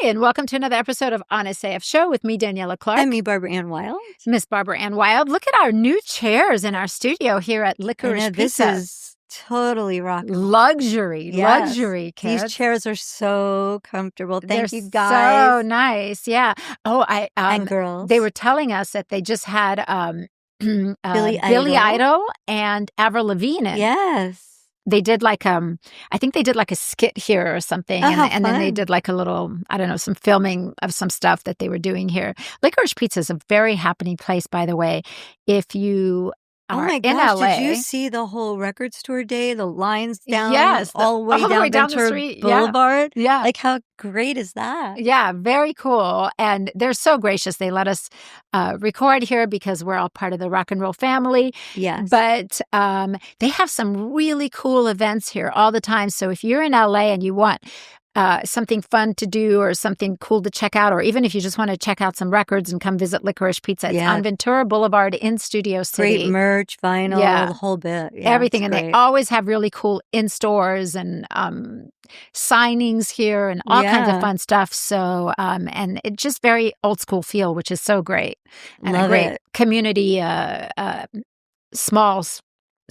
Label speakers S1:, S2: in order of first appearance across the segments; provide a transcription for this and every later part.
S1: and welcome to another episode of Honest AF Show with me, Daniela Clark.
S2: And me, Barbara Ann Wild.
S1: Miss Barbara Ann Wild. Look at our new chairs in our studio here at Licorice Pizza.
S2: This is totally rocking.
S1: Luxury,
S2: Yes.
S1: luxury, kids.
S2: These chairs are so comfortable. Thank
S1: They're
S2: you, guys.
S1: so nice, yeah. Oh,
S2: and girls.
S1: They were telling us that they just had
S2: Billy
S1: Idol and Avril Lavigne in.
S2: Yes.
S1: They did like I think they did like a skit here or something, and then they did like a little, I don't know, some filming of some stuff that they were doing here. Licorice Pizza is a very happening place, by the way. If you are in LA,
S2: did you see the whole record store day? The lines down, all the way down the street, Boulevard.
S1: Yeah,
S2: like how great is that?
S1: Yeah, very cool. And they're so gracious. They let us record here because we're all part of the rock and roll family.
S2: Yes,
S1: but they have some really cool events here all the time. So if you're in LA and you want something fun to do or something cool to check out, or even if you just want to check out some records and come visit Licorice Pizza, it's on Ventura Boulevard in Studio City.
S2: Great merch, vinyl, the whole bit. Yeah,
S1: everything. And they always have really cool in-stores and signings here and all kinds of fun stuff. So, and it's just very old school feel, which is so great. And
S2: Love
S1: a great
S2: it.
S1: community, small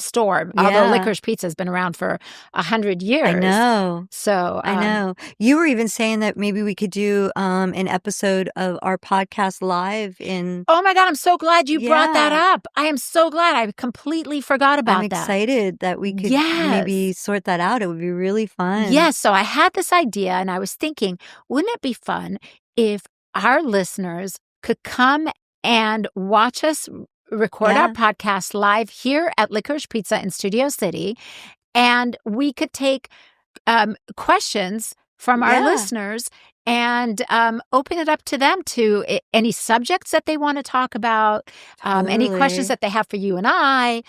S1: store, although Licorice Pizza has been around for 100 years.
S2: I know.
S1: So
S2: I know. You were even saying that maybe we could do an episode of our podcast live in.
S1: Oh my God, I'm so glad you brought that up. I am so glad. I completely forgot about that.
S2: I'm excited that we could maybe sort that out. It would be really fun.
S1: Yes. So I had this idea and I was thinking, wouldn't it be fun if our listeners could come and watch us record our podcast live here at Licorice Pizza in Studio City, and we could take questions from our listeners and open it up to them to any subjects that they want to talk about, any questions that they have for you and I.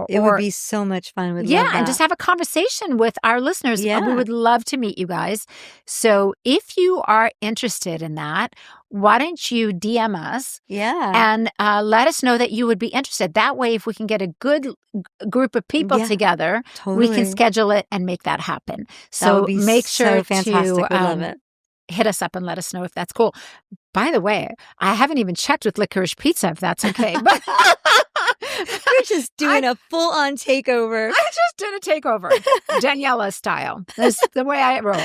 S2: It would be so much fun. We'd love that.
S1: And just have a conversation with our listeners. We would love to meet you guys. So if you are interested in that, why don't you DM us and let us know that you would be interested. That way, if we can get a good group of people together, we can schedule it and make that happen. So make sure to hit us up and let us know if that's cool. By the way, I haven't even checked with Licorice Pizza if that's okay. But
S2: you're just doing a full-on takeover.
S1: I just did a takeover, Daniela style. That's the way I roll.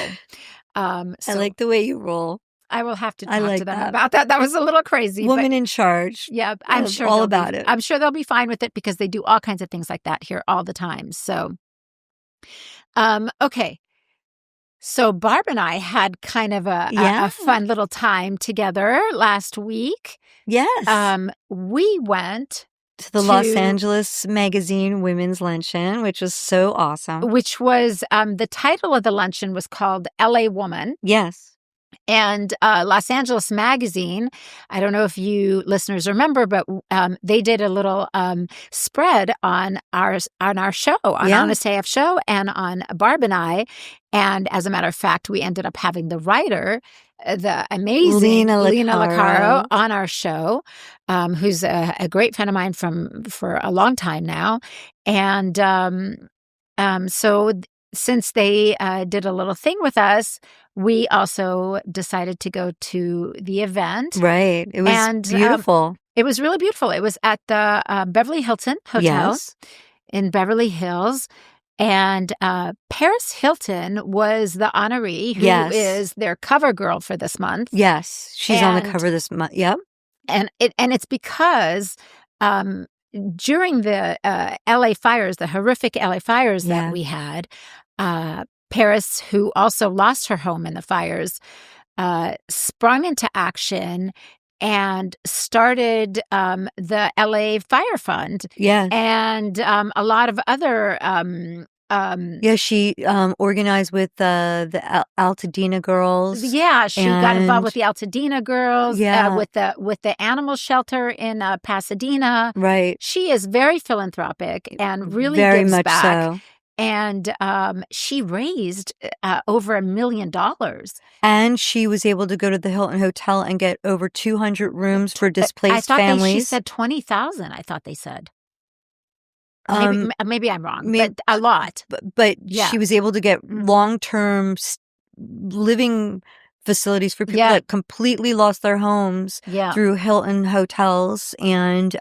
S2: I like the way you roll.
S1: I will have to talk to them about that. That was a little crazy.
S2: Woman in charge.
S1: Yeah, I'm sure
S2: all about it.
S1: I'm sure they'll be fine with it because they do all kinds of things like that here all the time. So, okay. So Barb and I had kind of a fun little time together last week.
S2: Yes.
S1: We went
S2: to the Los Angeles Magazine Women's Luncheon, which was so awesome.
S1: Which was, the title of the luncheon was called LA Woman.
S2: Yes.
S1: And Los Angeles Magazine, I don't know if you listeners remember, but they did a little spread on our show, on Honest AF Show, and on Barb and I. And as a matter of fact, we ended up having the writer, the amazing Lena Licaro, on our show, who's a great friend of mine for a long time now. And so since they did a little thing with us, we also decided to go to the event.
S2: Right. It was beautiful.
S1: It was really beautiful. It was at the Beverly Hilton Hotel in Beverly Hills. And Paris Hilton was the honoree who is their cover girl for this month.
S2: Yes. She's on the cover this month. Yep.
S1: And it's because during the LA fires, the horrific LA fires that we had, Paris, who also lost her home in the fires, sprung into action and started the LA Fire Fund.
S2: Yes.
S1: And a lot of other...
S2: she organized with the Altadena girls.
S1: Yeah, she got involved with the Altadena girls, with the animal shelter in Pasadena.
S2: Right.
S1: She is very philanthropic and really
S2: very
S1: gives
S2: much
S1: back.
S2: So.
S1: And she raised over $1 million.
S2: And she was able to go to the Hilton Hotel and get over 200 rooms for displaced families.
S1: She said 20,000, I thought they said. Maybe I'm wrong, but a lot.
S2: But she was able to get long-term living facilities for people that completely lost their homes through Hilton hotels, and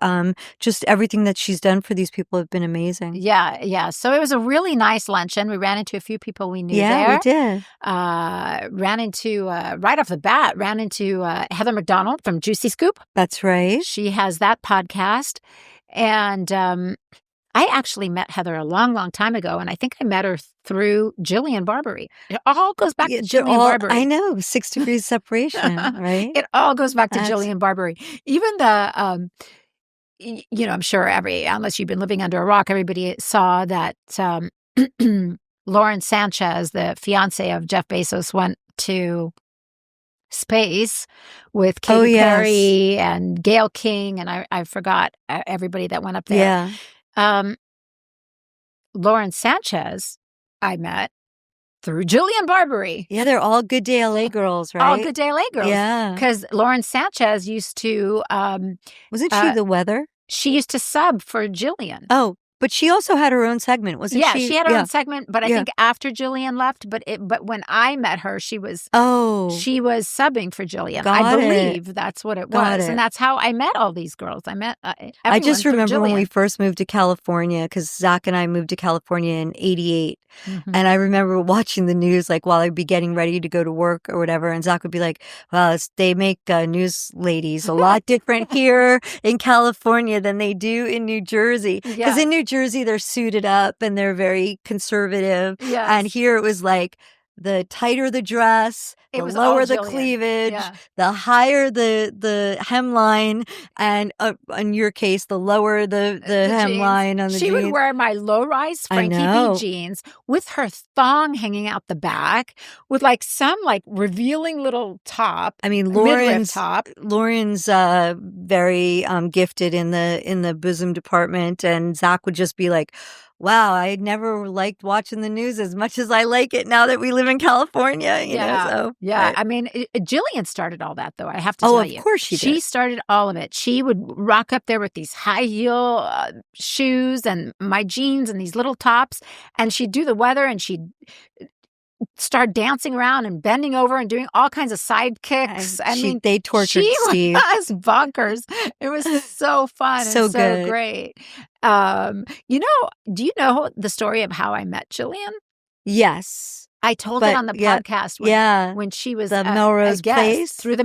S2: just everything that she's done for these people have been amazing.
S1: Yeah. So it was a really nice luncheon. We ran into a few people we knew there.
S2: Yeah, we did.
S1: Ran into, right off the bat, Heather McDonald from Juicy Scoop.
S2: That's right.
S1: She has that podcast. And I actually met Heather a long, long time ago, and I think I met her through Jillian Barberie. It all goes back to Jillian Barberie.
S2: I know, 6 degrees separation, right?
S1: It all goes back to Jillian Barberie. Even the, I'm sure unless you've been living under a rock, everybody saw that Lauren Sanchez, the fiance of Jeff Bezos, went to space with Katy Perry and Gayle King, and I forgot everybody that went up there. Yeah. Lauren Sanchez, I met through Jillian Barberie.
S2: Yeah, they're all Good Day LA girls, right?
S1: All Good Day LA girls.
S2: Yeah.
S1: Because Lauren Sanchez used to...
S2: wasn't she the weather?
S1: She used to sub for Jillian.
S2: Oh, but she also had her own segment, wasn't she?
S1: Yeah, she had her own segment, but I think after Jillian left, but when I met her, she was subbing for Jillian. I believe that's what it was. And that's how I met all these girls. I met
S2: I just remember when we first moved to California, because Zach and I moved to California in 88. Mm-hmm. And I remember watching the news, like while I'd be getting ready to go to work or whatever. And Zach would be like, well, they make news ladies a lot different here in California than they do in New Jersey. Because in New Jersey, they're suited up and they're very conservative. Yes. And here it was like, the tighter the dress, the lower the cleavage, the higher the hemline, and in your case, the lower the hemline on the jeans.
S1: She would wear my low-rise Frankie B jeans with her thong hanging out the back, with like some like revealing little top.
S2: I mean, Lauren's very gifted in the bosom department, and Zach would just be like, wow, I never liked watching the news as much as I like it now that we live in California. You know, so.
S1: Yeah. I mean, Jillian started all that, though, I have to tell you.
S2: Oh, of course she did.
S1: She started all of it. She would rock up there with these high heel shoes and my jeans and these little tops, and she'd do the weather, and she'd start dancing around and bending over and doing all kinds of side kicks.
S2: They tortured Steve.
S1: She was bonkers. It was so fun and so
S2: good.
S1: Great. Do you know the story of how I met Jillian?
S2: Yes.
S1: I told it on the podcast when she was
S2: the Melrose Place
S1: through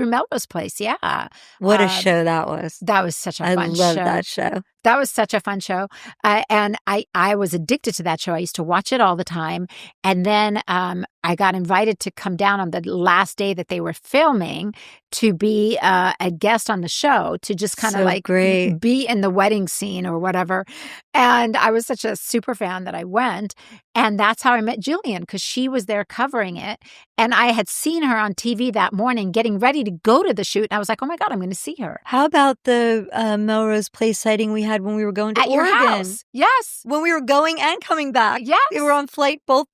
S1: Melrose Place. Yeah.
S2: What a show that was.
S1: That was such a fun show.
S2: I love that show.
S1: That was such a fun show. And I was addicted to that show. I used to watch it all the time. And then I got invited to come down on the last day that they were filming to be a guest on the show, to just kind of be in the wedding scene or whatever. And I was such a super fan that I went. And that's how I met Jillian, because she was there covering it. And I had seen her on TV that morning getting ready to go to the shoot. And I was like, oh my God, I'm going to see her.
S2: How about the Melrose Place sighting we had when we were going to Oregon?
S1: Your house. Yes.
S2: When we were going and coming back.
S1: Yes.
S2: They were on flight both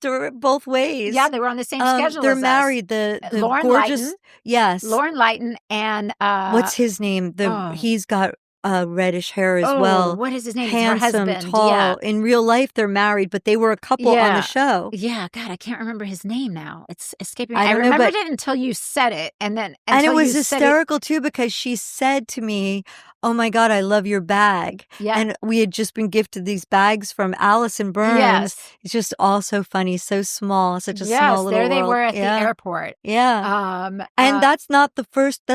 S2: ways.
S1: Yeah, they were on the same schedule
S2: they're
S1: as
S2: married.
S1: The
S2: Lauren gorgeous.
S1: Leighton.
S2: Yes.
S1: Lauren Leighton and...
S2: what's his name? He's got reddish hair as well.
S1: What is his name?
S2: Handsome,
S1: it's her husband.
S2: tall.
S1: Yeah.
S2: In real life, they're married, but they were a couple on the show.
S1: Yeah, God, I can't remember his name now. It's escaping me. I remembered it until you said it, and
S2: it was hysterical too, because she said to me, oh my God, I love your bag.
S1: Yeah.
S2: And we had just been gifted these bags from Allison Burns.
S1: Yes.
S2: It's just all so funny, so small, such a small little
S1: there they
S2: world.
S1: were at the airport.
S2: Yeah. And that's not the first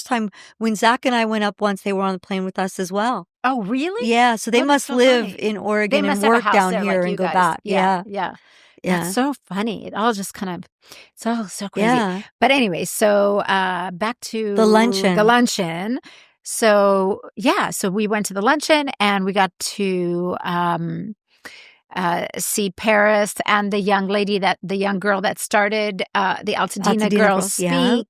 S2: time. When Zach and I went up once, they were on the plane with us as well.
S1: Oh, really?
S2: Yeah. So they must live in Oregon and work down here and go back. Yeah.
S1: That's so funny. It all just it's all so crazy. Yeah. But anyway, so back to
S2: the luncheon.
S1: So we went to the luncheon, and we got to see Paris and the young girl that started the Altadena girls speak.
S2: Yeah.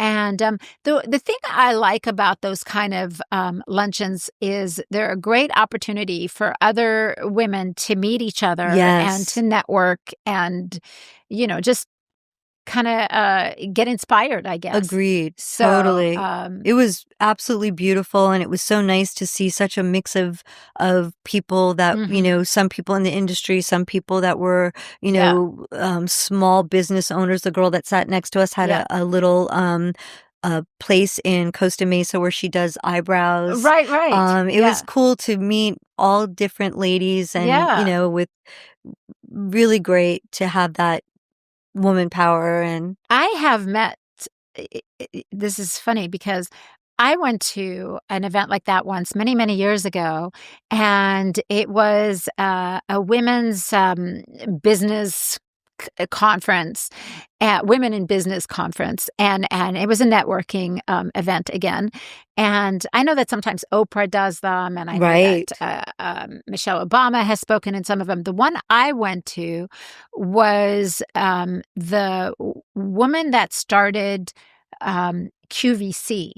S1: And the thing I like about those kind of luncheons is they're a great opportunity for other women to meet each other and to network and, just kind of get inspired, I guess.
S2: Agreed. So, totally. It was absolutely beautiful, and it was so nice to see such a mix of people that, you know, some people in the industry, some people that were, you know, small business owners. The girl that sat next to us had a little a place in Costa Mesa where she does eyebrows.
S1: Right.
S2: It was cool to meet all different ladies, and you know, with really great to have that woman power. And
S1: I have met. This is funny because I went to an event like that once, many, many years ago, and it was a women's business conference, women in business conference, and it was a networking event again. And I know that sometimes Oprah does them, and I know that Michelle Obama has spoken in some of them. The one I went to was the woman that started QVC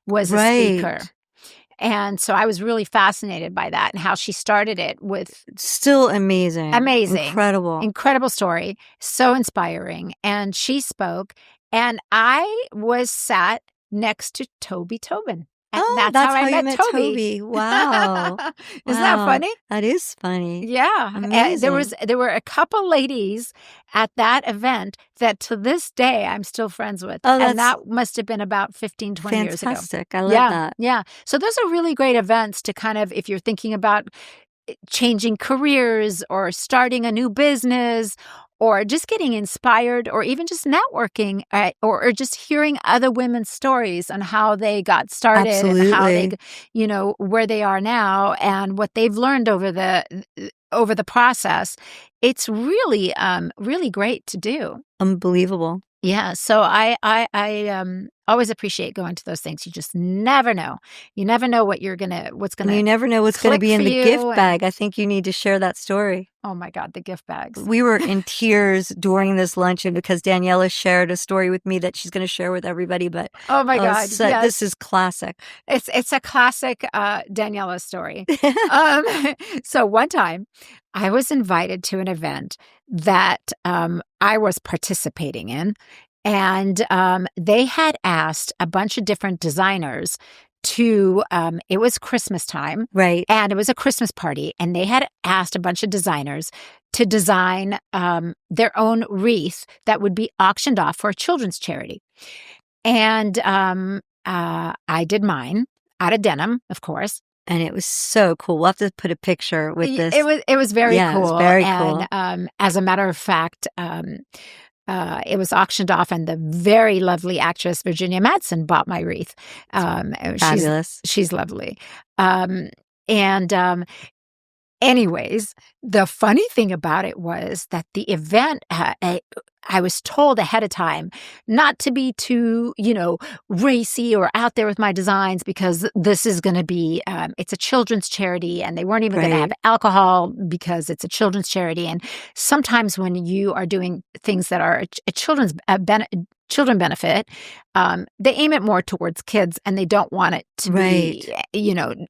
S1: was a speaker. And so I was really fascinated by that and how she started it with...
S2: Still amazing.
S1: Incredible story. So inspiring. And she spoke, and I was sat next to Toby Tobin. And that's how I met Toby.
S2: Wow.
S1: Isn't that funny?
S2: That is funny.
S1: Yeah. There were a couple ladies at that event that to this day I'm still friends with. And that must have been about 15, 20 years ago.
S2: Fantastic. I love that.
S1: Yeah. So those are really great events to kind of, if you're thinking about changing careers or starting a new business or just getting inspired or even just networking or just hearing other women's stories on how they got started and how they, you know, where they are now and what they've learned over the process. It's really, really great to do.
S2: Unbelievable.
S1: Yeah. So I always appreciate going to those things. You just never know. You never know what's going to
S2: You never know what's going to be in the gift bag. I think you need to share that story.
S1: Oh my God, the gift bags.
S2: We were in tears during this luncheon because Daniela shared a story with me that she's going to share with everybody. But
S1: oh my God,
S2: this is classic.
S1: It's a classic Daniela story. So one time I was invited to an event that I was participating in, and they had asked a bunch of different designers to, it was Christmas time.
S2: Right.
S1: And it was a Christmas party. And they had asked a bunch of designers to design their own wreath that would be auctioned off for a children's charity. And I did mine out of denim, of course.
S2: And it was so cool. We'll have to put a picture with this.
S1: It was very cool.
S2: It was very cool.
S1: And as a matter of fact, it was auctioned off, and the very lovely actress Virginia Madsen bought my wreath.
S2: Fabulous.
S1: She's lovely. Anyways, the funny thing about it was that the event, I was told ahead of time not to be too, racy or out there with my designs because this is going to be, it's a children's charity, and they weren't even going to have alcohol because it's a children's charity. And sometimes when you are doing things that are a children's children benefit, they aim it more towards kids, and they don't want it to be,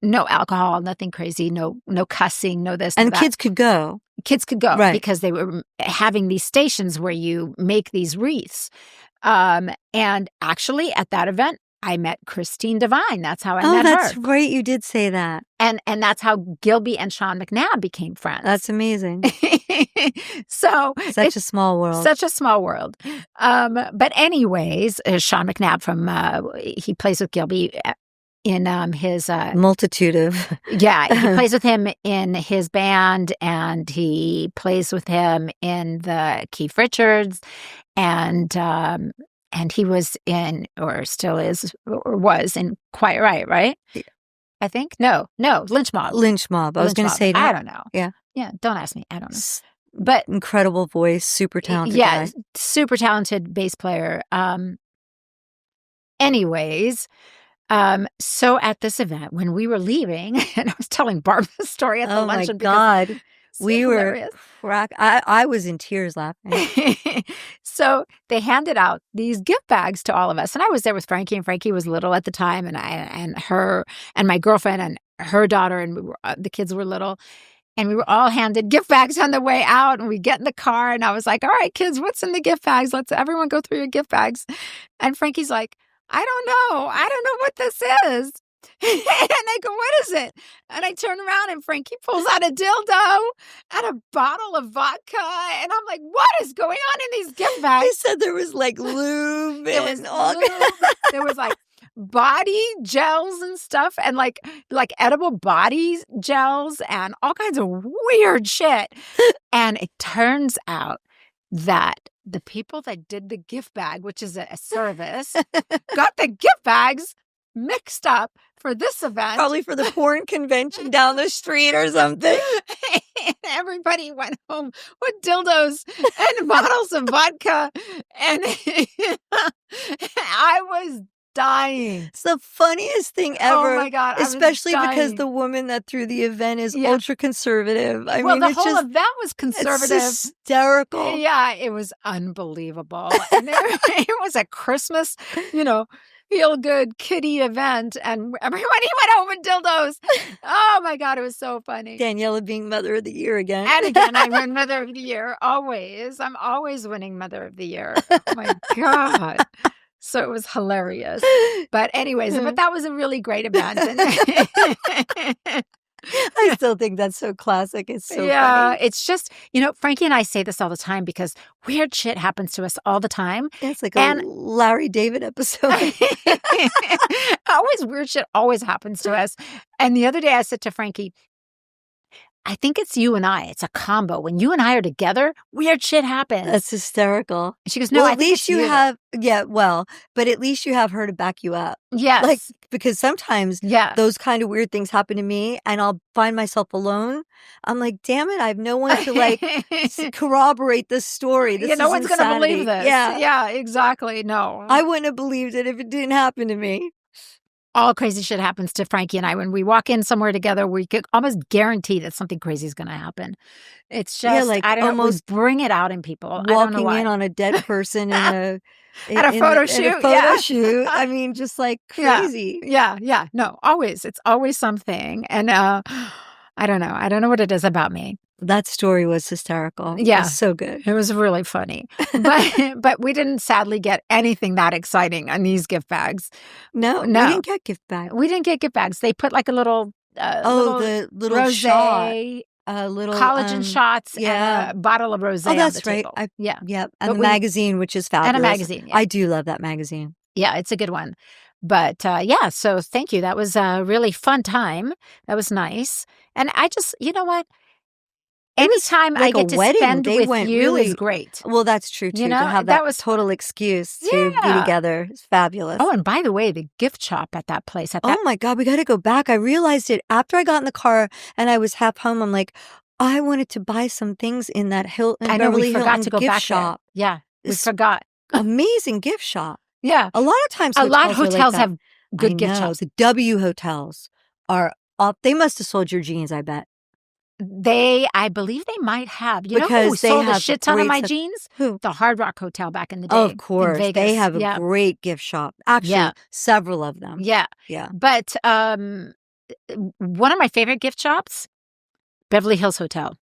S1: no alcohol, nothing crazy, no cussing, no this.
S2: And kids could go.
S1: Kids could go because they were having these stations where you make these wreaths. And actually at that event, I met Christine Devine. That's how I met her.
S2: Oh, that's right. You did say that.
S1: And that's how Gilby and Sean McNabb became friends.
S2: That's amazing.
S1: So
S2: such a small world.
S1: Such a small world. But anyways, Sean McNabb he plays with Gilby in his
S2: multitude of
S1: he plays with him in his band, and he plays with him in the Keith Richards, and he was in, or still is, or was in Quiet Riot, right? I think no, Lynch Mob.
S2: I was going to say that.
S1: I don't know.
S2: Yeah.
S1: Don't ask me. I don't know. But
S2: incredible voice, super talented guy.
S1: Super talented bass player. Anyways. So at this event, when we were leaving, and I was telling Barb the story at the luncheon.
S2: Oh my God. We were I was in tears laughing.
S1: So they handed out these gift bags to all of us. And I was there with Frankie, and Frankie was little at the time, and her and my girlfriend and her daughter, and the kids were little. And we were all handed gift bags on the way out, and we get in the car, and I was like, all right, kids, what's in the gift bags? Let's everyone go through your gift bags. And Frankie's like, I don't know. I don't know what this is. And I go, what is it? And I turn around and Frankie pulls out a dildo and a bottle of vodka. And I'm like, what is going on in these gift bags?
S2: They said there was like lube.
S1: There was there was like body gels and stuff, and like edible body gels and all kinds of weird shit. And it turns out that the people that did the gift bag, which is a service, got the gift bags mixed up for this event.
S2: Probably for the porn convention down the street or something.
S1: And everybody went home with dildos and bottles of vodka. And I was dying.
S2: It's the funniest thing ever.
S1: Oh my God.
S2: Especially because the woman that threw the event is ultra conservative. I mean,
S1: the whole event was conservative.
S2: It's hysterical.
S1: Yeah, it was unbelievable. And it was a Christmas, feel-good kiddie event, and everybody went home with dildos. Oh my God, it was so funny.
S2: Daniela being Mother of the Year again.
S1: And again, I win Mother of the Year, always. I'm always winning Mother of the Year. Oh my God. So it was hilarious. But anyways, but that was a really great event.
S2: I still think that's so classic. It's so funny.
S1: It's just, Frankie and I say this all the time because weird shit happens to us all the time.
S2: It's like a Larry David episode.
S1: Always weird shit always happens to us. And the other day I said to Frankie, I think it's you and I. It's a combo. When you and I are together, weird shit happens.
S2: That's hysterical.
S1: And she goes, no,
S2: well,
S1: at least you have,
S2: but at least you have her to back you up.
S1: Yes.
S2: Because sometimes those kind of weird things happen to me and I'll find myself alone. I'm like, damn it, I have no one to corroborate this story. This
S1: no one's going to believe this.
S2: Yeah.
S1: Yeah, exactly. No.
S2: I wouldn't have believed it if it didn't happen to me.
S1: All crazy shit happens to Frankie and I. When we walk in somewhere together, we could almost guarantee that something crazy is going to happen. It's just, I don't know, we bring it out in people.
S2: Walking in on a dead person in
S1: at a photo shoot.
S2: I mean, just like crazy.
S1: Yeah. No, always. It's always something. And I don't know. I don't know what it is about me.
S2: That story was hysterical.
S1: Yeah.
S2: It was so good.
S1: It was really funny. But we didn't sadly get anything that exciting on these gift bags.
S2: No. We didn't get gift bags.
S1: We didn't get gift bags. They put like a little
S2: the little
S1: rosé,
S2: shot. Little
S1: collagen shots and a bottle of rosé on the table.
S2: Right. Yeah. And the magazine, which is fabulous.
S1: And a magazine. Yeah.
S2: I do love that magazine.
S1: Yeah, it's a good one. But so thank you. That was a really fun time. That was nice. And I just, you know what? Anytime I get to spend with you is great.
S2: Well, that's true, too. To have that was total excuse to be together. It's fabulous.
S1: Oh, and by the way, the gift shop at that place.
S2: Oh, my God. We got to go back. I realized it after I got in the car and I was half home. I'm like, I wanted to buy some things in that Hilton.
S1: I know, we forgot to go
S2: gift
S1: back
S2: shop.
S1: There. Yeah, we forgot.
S2: Amazing gift shop.
S1: Yeah.
S2: A lot of times
S1: hotels have good gift shops.
S2: The W hotels are up. They must have sold your jeans, I bet.
S1: I believe they might have. You know who sold a shit ton of my jeans?
S2: Who?
S1: The Hard Rock Hotel back in the day.
S2: Of course.
S1: In Vegas.
S2: They have a great gift shop. Actually, several of them.
S1: Yeah. But one of my favorite gift shops, Beverly Hills Hotel.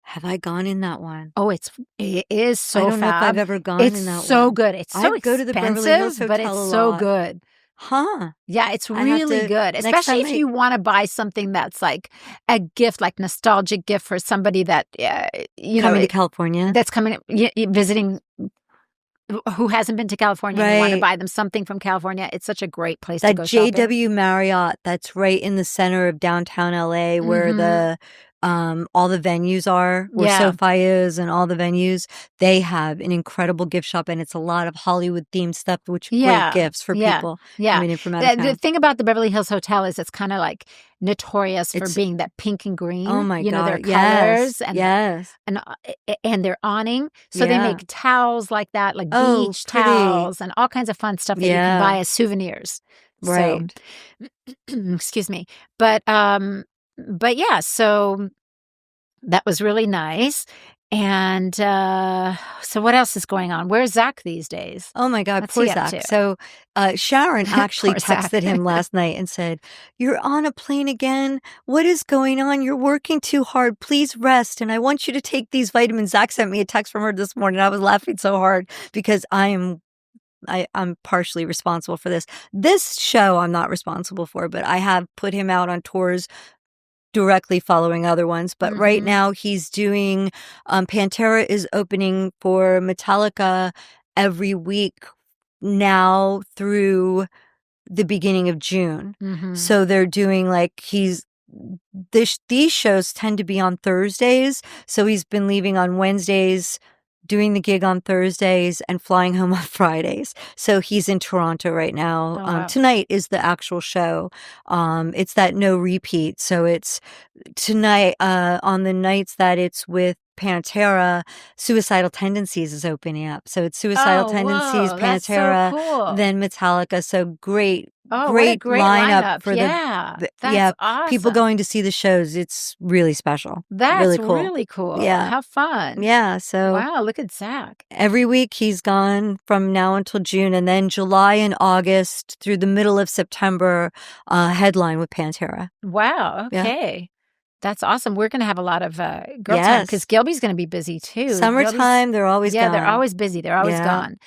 S2: Have I gone in that one?
S1: Oh, it is so
S2: I don't know if I've ever gone in that one.
S1: It's so good. It's so
S2: go to the Beverly Hills Hotel
S1: but it's so good.
S2: Huh.
S1: Yeah, it's really good. Especially if you want to buy something that's like a gift, like nostalgic gift for somebody that,
S2: coming to California.
S1: That's coming, visiting, who hasn't been to California and want to buy them something from California. It's such a great place to go shopping.
S2: That JW Marriott, that's right in the center of downtown LA where the all the venues are, where SoFi is and all the venues, they have an incredible gift shop and it's a lot of Hollywood themed stuff, which great gifts for people coming in from out of town.
S1: The thing about the Beverly Hills Hotel is it's kind of like notorious for being that pink and green.
S2: Oh my God.
S1: Their colors and their awning. So they make towels like that, like beach towels and all kinds of fun stuff that you can buy as souvenirs.
S2: Right.
S1: So, excuse me. But yeah, so that was really nice. And so what else is going on? Where's Zach these days?
S2: Oh my God,
S1: What's
S2: poor
S1: he up
S2: Zach.
S1: to?
S2: So Sharon actually
S1: Poor Zach.
S2: texted him last night and said, "You're on a plane again? What is going on? You're working too hard. Please rest. And I want you to take these vitamins." Zach sent me a text from her this morning. I was laughing so hard because I'm partially responsible for this. This show I'm not responsible for, but I have put him out on tours directly following other ones. But right now he's doing, Pantera is opening for Metallica every week now through the beginning of June. So they're doing like these shows tend to be on Thursdays. So he's been leaving on Wednesdays, doing the gig on Thursdays, and flying home on Fridays. So he's in Toronto right now.
S1: Oh, wow.
S2: Tonight is the actual show. It's that no repeat. So it's tonight, on the nights that it's with Pantera, Suicidal Tendencies is opening up. So it's Suicidal Tendencies,
S1: whoa,
S2: Pantera,
S1: so cool.
S2: then Metallica. So great
S1: great
S2: lineup for
S1: that's awesome.
S2: people going to see the shows. It's really special.
S1: That's
S2: really cool.
S1: Really cool.
S2: Yeah.
S1: How fun.
S2: Yeah. So
S1: wow, look at Zach.
S2: Every week he's gone from now until June, and then July and August through the middle of September, headline with Pantera.
S1: Wow. Okay. Yeah. That's awesome. We're going to have a lot of girl time because Gilby's going to be busy too.
S2: Summertime, they're always gone.
S1: Yeah, they're always busy. They're always gone.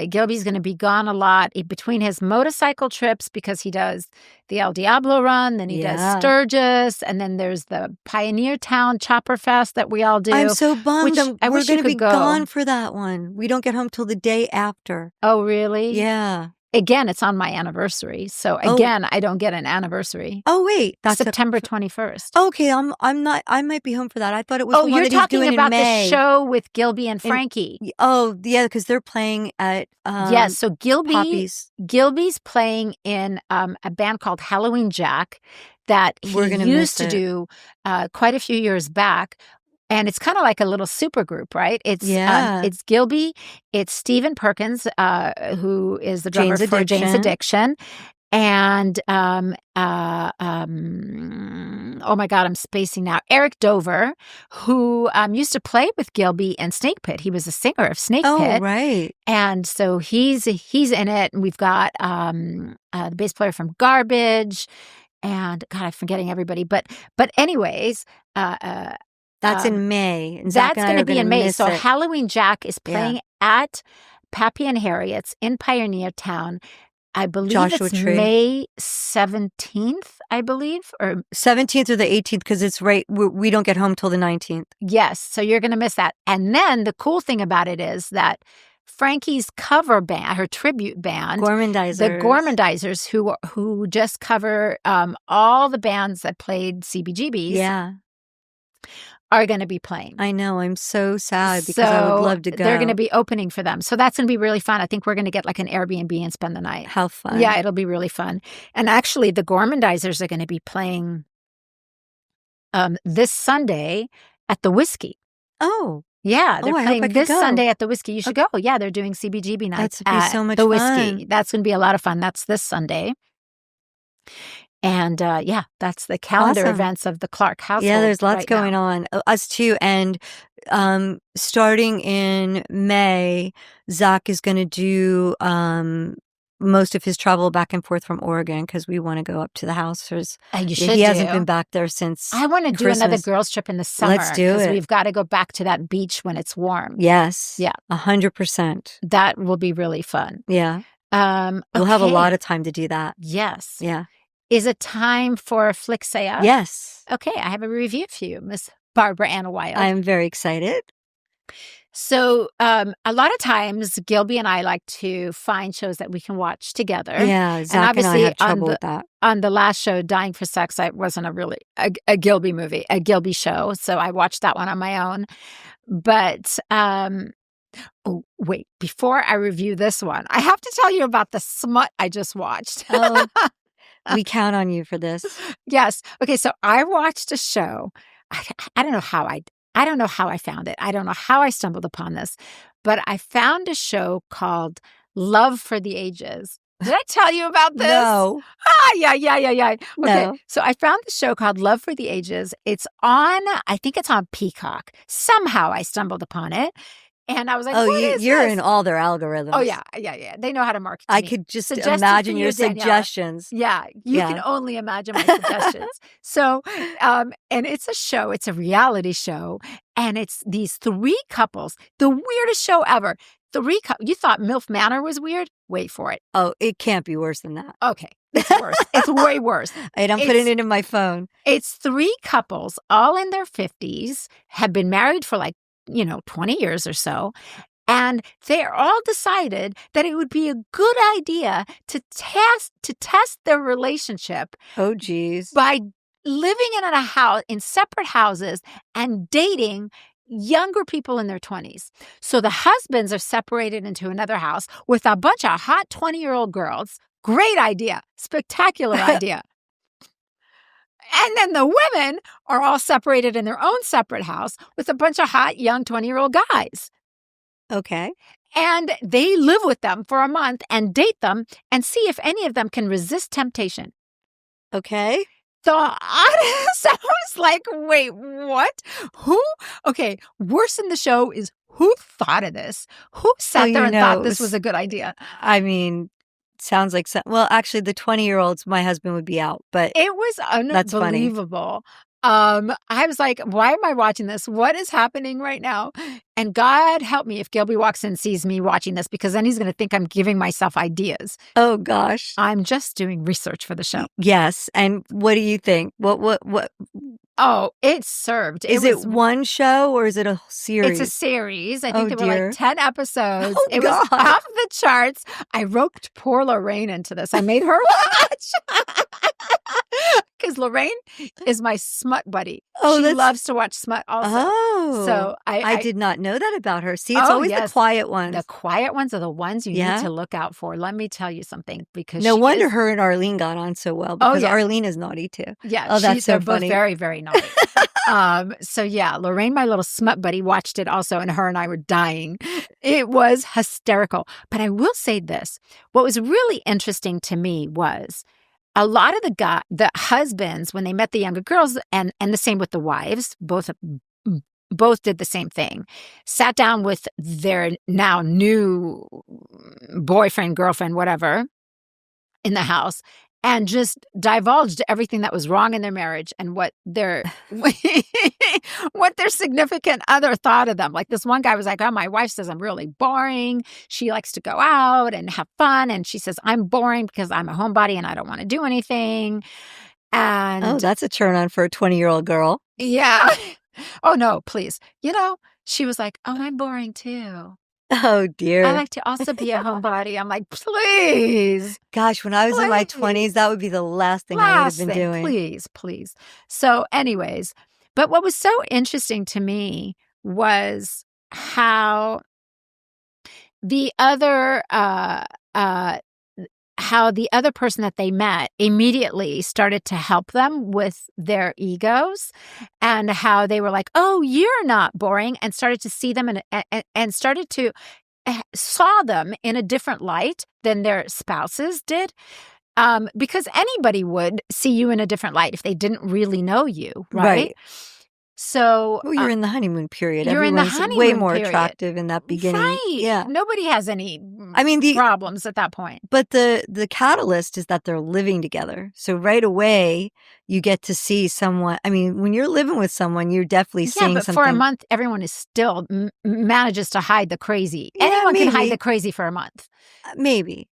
S1: Gilby's going to be gone a lot between his motorcycle trips because he does the El Diablo run, then he does Sturgis, and then there's the Pioneer Town Chopper Fest that we all do.
S2: I'm so bummed. We're going to be gone for that one. We don't get home till the day after.
S1: Oh, really?
S2: Yeah.
S1: Again, it's on my anniversary. So again, I don't get an anniversary.
S2: Oh, wait.
S1: That's September 21st.
S2: Okay, I'm not, I might be home for that. I thought it was the one that he's doing in May.
S1: Oh, you're talking about the show with Gilby and Frankie.
S2: Yeah, because they're playing at
S1: yes, so
S2: Poppy's.
S1: Gilby's playing in a band called Halloween Jack that he used to do quite a few years back. And it's kind of like a little super group, right? It's Gilby, it's Stephen Perkins, who is the drummer for Jane's Addiction, and oh my God, I'm spacing now. Eric Dover, who used to play with Gilby and Snake Pit. He was a singer of Snake Pit.
S2: Oh, right.
S1: And so he's in it, and we've got the bass player from Garbage, and God, I'm forgetting everybody, but anyways.
S2: That's in May.
S1: That's going to be in May. So Halloween Jack is playing at Pappy and Harriet's in Pioneer Town. I believe it's May 17th, I believe. Or
S2: 17th or the 18th, because it's right. We don't get home till the 19th.
S1: Yes. So you're going to miss that. And then the cool thing about it is that Frankie's cover band, her tribute band, the Gormandizers, who just cover all the bands that played CBGBs. Are going to be playing.
S2: I know. I'm so sad because I would love to go.
S1: They're going to be opening for them. So that's going to be really fun. I think we're going to get like an Airbnb and spend the night.
S2: How fun.
S1: Yeah, it'll be really fun. And actually, the Gormandizers are going to be playing this Sunday at the Whiskey.
S2: Oh.
S1: Yeah, they're playing this Sunday at the Whiskey. You should go. Yeah, they're doing CBGB nights
S2: at so much
S1: the
S2: fun.
S1: Whiskey. That's going to be a lot of fun. That's this Sunday. And that's the calendar events of the Clark household.
S2: Yeah, there's lots going on. Us too. And starting in May, Zach is going to do most of his travel back and forth from Oregon because we want to go up to the house. He hasn't been back there since
S1: I want to do another girls' trip in the summer.
S2: Let's do it.
S1: We've got to go back to that beach when it's warm.
S2: Yes.
S1: Yeah.
S2: 100%.
S1: That will be really fun.
S2: Yeah. We'll have a lot of time to do that.
S1: Yes.
S2: Yeah.
S1: Is it time for Flick Say Up?
S2: Yes.
S1: Okay, I have a review for you, Miss Barbara Anna Wild.
S2: I'm very excited.
S1: So a lot of times, Gilby and I like to find shows that we can watch together.
S2: Yeah, Zach and I have trouble with that.
S1: On the last show, Dying for Sex, it wasn't a Gilby movie, a Gilby show. So I watched that one on my own. But oh, wait, before I review this one, I have to tell you about the smut I just watched.
S2: Oh. We count on you for this.
S1: Yes. Okay. So I watched a show. I don't know how I found it. I don't know how I stumbled upon this, but I found a show called Love for the Ages. Did I tell you about this?
S2: No.
S1: Yeah. Okay,
S2: No.
S1: so I found the show called Love for the Ages. It's on, I think it's on Peacock. Somehow I stumbled upon it. And I was like, what is
S2: you're
S1: this?
S2: in all their algoritms.
S1: Oh, yeah. They know how to market to
S2: I
S1: me.
S2: could just
S1: Suggested
S2: imagine
S1: for
S2: your
S1: you, Daniela.
S2: suggestions.
S1: Yeah, you can only imagine my suggestions. So, and it's a show. It's a reality show. And it's these 3 couples, the weirdest show ever. You thought MILF Manor was weird? Wait for it.
S2: Oh, it can't be worse than that.
S1: Okay, it's worse. It's way worse.
S2: I'm putting it in my phone.
S1: It's 3 couples, all in their 50s, have been married for 20 years or so. And they're all decided that it would be a good idea to test their relationship.
S2: Oh, geez.
S1: By living in separate houses and dating younger people in their 20s. So the husbands are separated into another house with a bunch of hot 20-year-old girls. Great idea. Spectacular idea. And then the women are all separated in their own separate house with a bunch of hot young 20-year-old guys.
S2: Okay.
S1: And they live with them for a month and date them and see if any of them can resist temptation.
S2: Okay.
S1: The audience, I was like, wait, what? Who? Okay, worse in the show is who thought of this? Who sat there and thought this was a good idea?
S2: I mean, sounds like well, actually, the 20-year-olds, my husband would be out, but
S1: it was unbelievable. I was like, why am I watching this? What is happening right now? And God help me if Gilby walks in and sees me watching this, because then he's going to think I'm giving myself ideas.
S2: Oh, gosh.
S1: I'm just doing research for the show.
S2: Yes. And what do you think? What?
S1: Oh, it's served.
S2: Is it one show or is it a series?
S1: It's a series. I think there were 10 episodes. It was
S2: God.
S1: off the charts. I roped poor Lorraine into this. I made her watch. Because Lorraine is my smut buddy. She loves to watch smut also.
S2: Oh.
S1: So
S2: I did not know that about her. See, it's always the quiet ones.
S1: The quiet ones are the ones you need to look out for. Let me tell you something. Because
S2: no wonder her and Arlene got on so well. Because Arlene is naughty too.
S1: Yeah.
S2: Oh, that's so
S1: they're
S2: funny.
S1: Both very, very naughty. So yeah, Lorraine, my little smut buddy, watched it also, and her and I were dying. It was hysterical. But I will say this. What was really interesting to me was a lot of the husbands, when they met the younger girls, and the same with the wives, both did the same thing, sat down with their now new boyfriend, girlfriend, whatever, in the house, and just divulged everything that was wrong in their marriage and what their significant other thought of them. Like this one guy was like, oh, my wife says I'm really boring. She likes to go out and have fun. And she says I'm boring because I'm a homebody and I don't want to do anything. And
S2: that's a turn on for a 20-year-old girl.
S1: Yeah. Oh, no, please. She was like, oh, I'm boring too.
S2: Oh, dear.
S1: I like to also be a homebody. I'm like, please.
S2: Gosh, when I was in my 20s, that would be the last thing I would have been doing.
S1: Please. So anyways, but what was so interesting to me was how the other person that they met immediately started to help them with their egos, and how they were like, oh, you're not boring, and started to see them and started to saw them in a different light than their spouses did. Because anybody would see you in a different light if they didn't really know you, right? So
S2: you're in the honeymoon period.
S1: You're in the honeymoon
S2: way more
S1: period.
S2: Attractive in that beginning.
S1: Right.
S2: Yeah.
S1: Nobody has any problems at that point.
S2: But the catalyst is that they're living together. So right away, you get to see someone. I mean, when you're living with someone, you're definitely seeing something.
S1: For a month, everyone is still manages to hide the crazy.
S2: Yeah,
S1: Anyone can hide the crazy for a month.
S2: Maybe.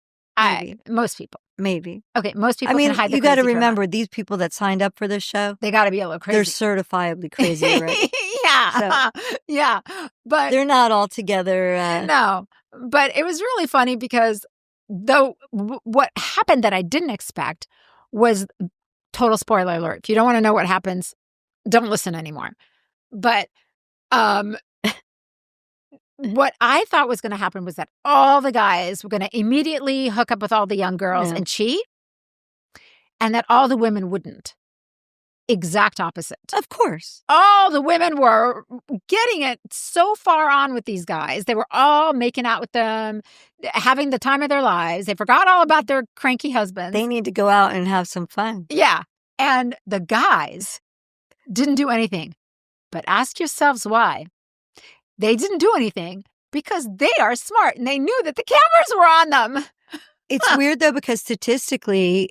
S1: Most people.
S2: Maybe.
S1: Okay, most people can hide the crazy.
S2: You got to remember, these people that signed up for this show,
S1: they got to be a little crazy.
S2: They're certifiably crazy, right?
S1: Yeah. So, yeah. But
S2: they're not all together.
S1: No. But it was really funny because what happened that I didn't expect was, total spoiler alert. If you don't want to know what happens, don't listen anymore. But what I thought was going to happen was that all the guys were going to immediately hook up with all the young girls and cheat, and that all the women wouldn't. exact opposite.
S2: Of course.
S1: All the women were getting it so far on with these guys. They were all making out with them, having the time of their lives. They forgot all about their cranky husbands.
S2: They need to go out and have some fun.
S1: Yeah. And the guys didn't do anything. But ask yourselves why. They didn't do anything because they are smart and they knew that the cameras were on them.
S2: It's weird, though, because statistically,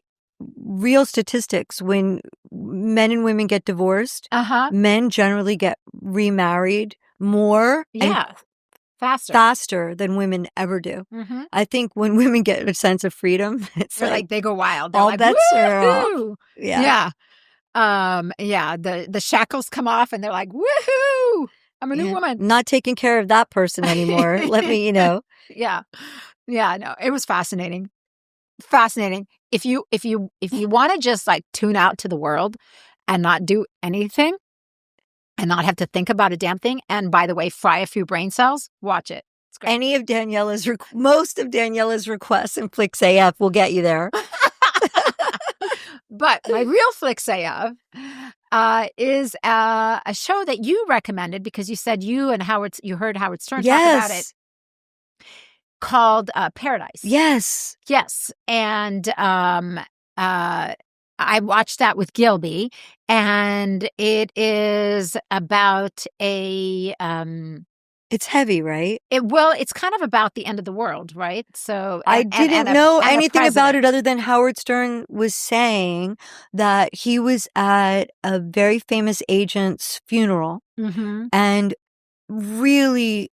S2: real statistics, when men and women get divorced, men generally get remarried more and faster than women ever do. Mm-hmm. I think when women get a sense of freedom, it's like
S1: they go wild. They're
S2: all
S1: like,
S2: bets are off.
S1: Yeah. The shackles come off and they're like, woohoo, I'm a new woman.
S2: Not taking care of that person anymore. Let me,
S1: Yeah. No, it was fascinating. Fascinating. If you want to just like tune out to the world and not do anything and not have to think about a damn thing, and by the way, fry a few brain cells, watch it. It's great.
S2: Any of most of Daniela's requests in Flix AF will get you there.
S1: But my real Flix AF is a show that you recommended because you said you heard Howard Stern talk about it, called Paradise.
S2: Yes.
S1: And I watched that with Gilby, and it is about a
S2: it's heavy, right?
S1: It's kind of about the end of the world, right? So
S2: I didn't know anything about it other than Howard Stern was saying that he was at a very famous agent's funeral, and really,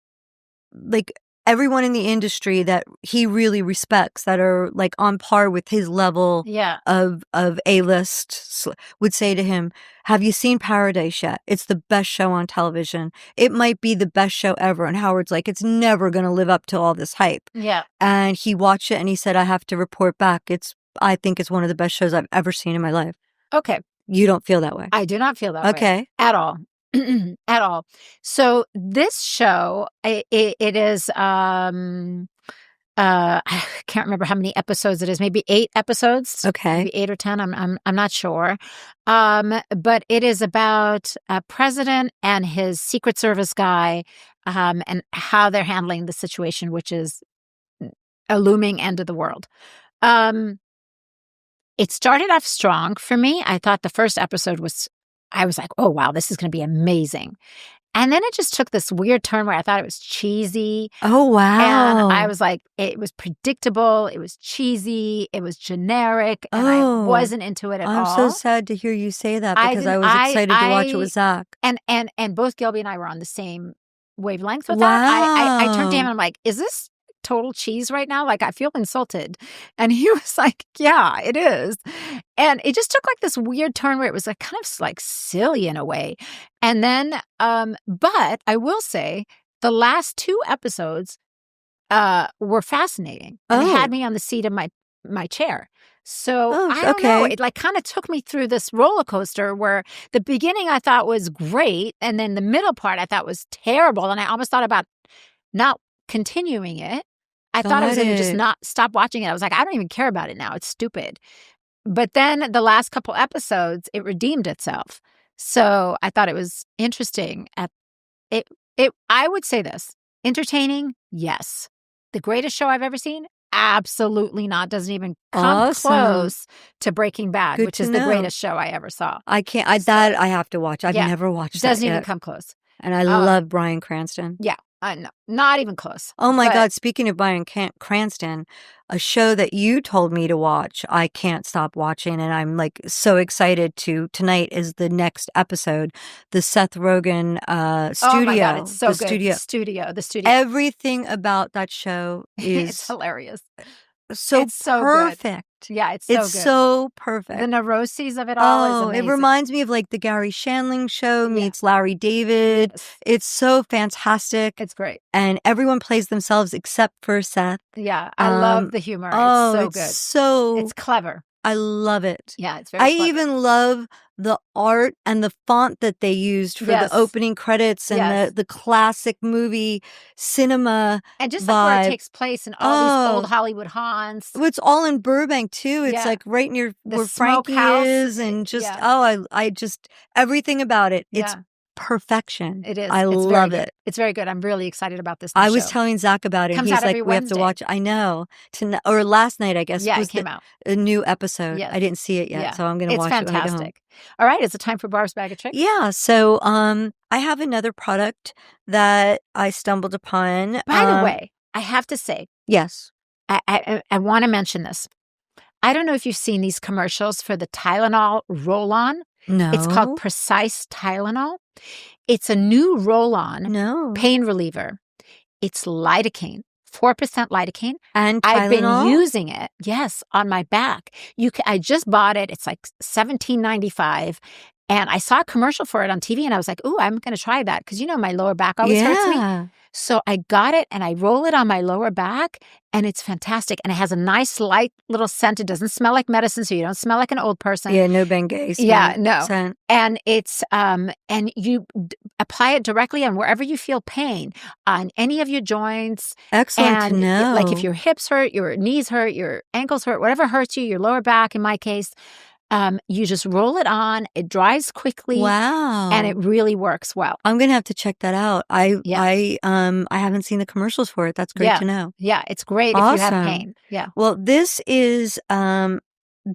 S2: like, everyone in the industry that he really respects, that are like on par with his level of A-list, would say to him, have you seen Paradise yet? It's the best show on television. It might be the best show ever. And Howard's like, it's never going to live up to all this hype.
S1: Yeah.
S2: And he watched it and he said, I have to report back. I think it's one of the best shows I've ever seen in my life.
S1: Okay.
S2: You don't feel that way?
S1: I do not feel that way.
S2: Okay.
S1: At all. At all. So this show, it is, I can't remember how many episodes it is. Maybe 8 episodes.
S2: Okay.
S1: Maybe 8 or 10. I'm not sure. But it is about a president and his Secret Service guy, and how they're handling the situation, which is a looming end of the world. It started off strong for me. I thought the first episode I was like, oh, wow, this is going to be amazing. And then it just took this weird turn where I thought it was cheesy.
S2: Oh, wow.
S1: And I was like, it was predictable. It was cheesy. It was generic. And I wasn't into it at all.
S2: I'm so sad to hear you say that because I was excited to watch it with Zach.
S1: And both Gilby and I were on the same wavelength with that. I turned to him and I'm like, is this total cheese right now? Like, I feel insulted. And he was like, yeah, it is. And it just took like this weird turn where it was like kind of like silly in a way. And then, but I will say the last 2 episodes were fascinating. And it had me on the seat of my chair. So I don't know. It like kind of took me through this roller coaster where the beginning I thought was great. And then the middle part I thought was terrible. And I almost thought about not continuing it. I thought I was going to just not stop watching it. I was like, I don't even care about it now. It's stupid. But then the last couple episodes, it redeemed itself. So I thought it was interesting. I would say this. Entertaining, yes. The greatest show I've ever seen? Absolutely not. Doesn't even come close to Breaking Bad, which is the greatest show I ever saw.
S2: I can't. That I have to watch. I've never watched that.
S1: Doesn't even come close.
S2: And I love Bryan Cranston.
S1: Yeah. No, not even close.
S2: Oh my God. Speaking of Bryan Cranston, a show that you told me to watch, I can't stop watching. And I'm like so excited tonight is the next episode, the Seth Rogen studio. Oh my
S1: God, it's so good. The studio.
S2: Everything about that show is
S1: it's hilarious.
S2: It's so perfect.
S1: Good. Yeah, it's so good.
S2: It's so perfect.
S1: The neuroses of it all is amazing.
S2: It reminds me of like the Gary Shandling show meets Larry David. Yes. It's so fantastic.
S1: It's great.
S2: And everyone plays themselves except for Seth.
S1: Yeah, I love the humor. It's so good.
S2: So
S1: it's clever.
S2: I love it.
S1: Yeah, it's very
S2: I
S1: clever.
S2: even love the art and the font that they used for the opening credits and the classic movie cinema
S1: and just
S2: vibe.
S1: like where it takes place in all these old Hollywood haunts.
S2: Well, it's all in Burbank too. It's like right near where Frankie is, and just I just everything about it. It's perfection.
S1: It is.
S2: I love it.
S1: It's very good. I'm really excited about this new
S2: I was
S1: show.
S2: telling Zach about it.
S1: Comes
S2: He's
S1: out
S2: like,
S1: every
S2: we have to watch it. I know. Or last night, I guess.
S1: Yeah,
S2: was
S1: it came out.
S2: A new episode.
S1: Yes.
S2: I didn't see it yet, so I'm going to watch it when I get home.
S1: All right. Is it time for Barb's Bag of Tricks?
S2: Yeah. So I have another product that I stumbled upon.
S1: By the way, I have to say.
S2: Yes.
S1: I want to mention this. I don't know if you've seen these commercials for the Tylenol roll-on.
S2: No.
S1: It's called Precise Tylenol. It's a new roll-on pain reliever. It's lidocaine, 4% lidocaine.
S2: And Tylenol?
S1: I've been using it, on my back. I just bought it. It's like $17.95. And I saw a commercial for it on TV, and I was like, ooh, I'm going to try that. Because, my lower back always hurts me. So I got it, and I roll it on my lower back, and it's fantastic. And it has a nice, light little scent. It doesn't smell like medicine, so you don't smell like an old person.
S2: Yeah, no Bengay scent.
S1: Yeah, no. And it's, and you apply it directly on wherever you feel pain, on any of your joints.
S2: Excellent to know.
S1: Like if your hips hurt, your knees hurt, your ankles hurt, whatever hurts you, your lower back, in my case, you just roll it on. It dries quickly.
S2: Wow.
S1: And it really works well.
S2: I'm going to have to check that out. I haven't seen the commercials for it. That's great to know.
S1: Yeah, it's great if you have pain. Yeah.
S2: Well, this is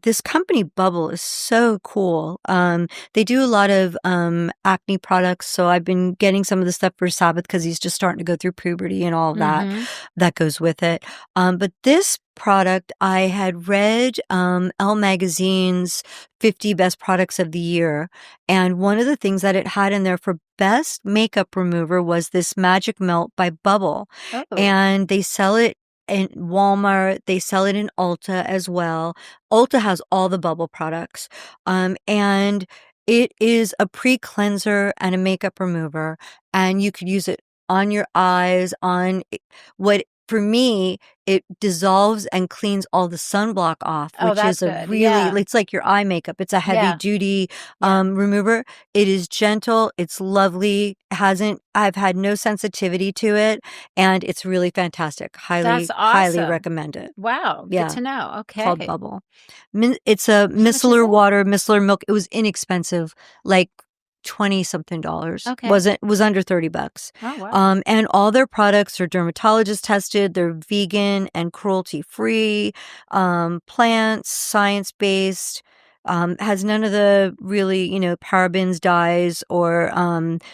S2: this company Bubble is so cool. They do a lot of acne products. So I've been getting some of the stuff for Sabbath because he's just starting to go through puberty and all of that goes with it. But this product, I had read Elle Magazine's 50 Best Products of the Year. And one of the things that it had in there for best makeup remover was this Magic Melt by Bubble. Oh. And they sell it in Walmart. They sell it in Ulta as well. Ulta has all the Bubble products. And it is a pre-cleanser and a makeup remover. And you could use it on your eyes, for me, it dissolves and cleans all the sunblock off, which is a really, it's like your eye makeup. It's a heavy duty remover. It is gentle. It's lovely. I've had no sensitivity to it, and it's really fantastic. Highly recommend it.
S1: Wow. Good to know. Okay.
S2: It's called Bubble. It's a micellar water, micellar milk. It was inexpensive, like $20-something. Okay. Was under $30. Oh, wow. And all their products are dermatologist tested. They're vegan and cruelty free, plants, science based. Has none of the really, parabens, dyes, or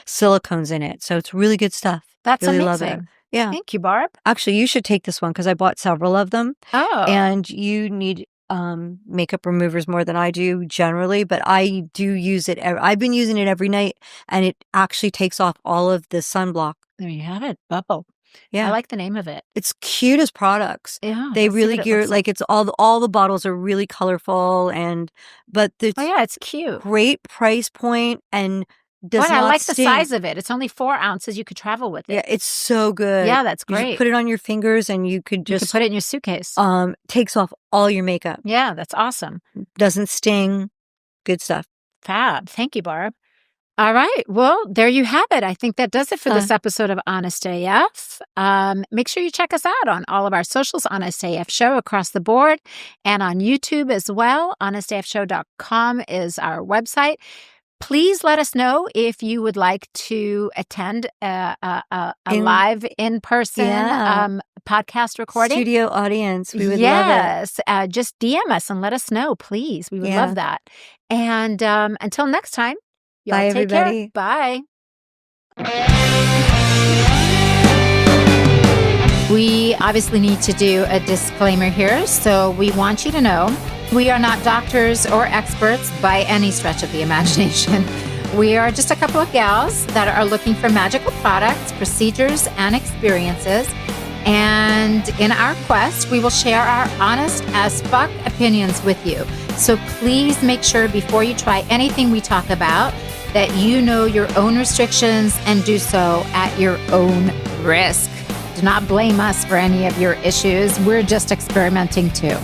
S2: silicones in it. So it's really good stuff.
S1: That's
S2: really
S1: amazing.
S2: Love it. Yeah.
S1: Thank you, Barb.
S2: Actually, you should take this one because I bought several of them.
S1: Oh.
S2: And you need makeup removers more than I do generally, but I do use it. I've been using it every night, and it actually takes off all of the sunblock.
S1: There you have it, Bubble.
S2: Yeah,
S1: I like the name of it.
S2: It's cute as products.
S1: Yeah,
S2: they really gear like it's all the bottles are really colorful, but
S1: it's cute.
S2: Great price point and.
S1: I like the size of it. It's only 4 ounces. You could travel with it.
S2: Yeah, it's so good.
S1: Yeah, that's great.
S2: You just put it on your fingers, and you could just
S1: put it in your suitcase.
S2: Takes off all your makeup.
S1: Yeah, that's awesome.
S2: Doesn't sting. Good stuff.
S1: Fab. Thank you, Barb. All right. Well, there you have it. I think that does it for this episode of Honest AF. Make sure you check us out on all of our socials, Honest AF Show across the board, and on YouTube as well. HonestAFShow.com is our website. Please let us know if you would like to attend a live in-person podcast recording.
S2: Studio audience. We would love
S1: it. Just DM us and let us know, please. We would love that. And until next time, y'all
S2: bye,
S1: take
S2: everybody.
S1: Care. Bye. We obviously need to do a disclaimer here, so we want you to know we are not doctors or experts by any stretch of the imagination. We are just a couple of gals that are looking for magical products, procedures, and experiences. And in our quest, we will share our honest as fuck opinions with you. So please make sure before you try anything we talk about that you know your own restrictions and do so at your own risk. Do not blame us for any of your issues. We're just experimenting too.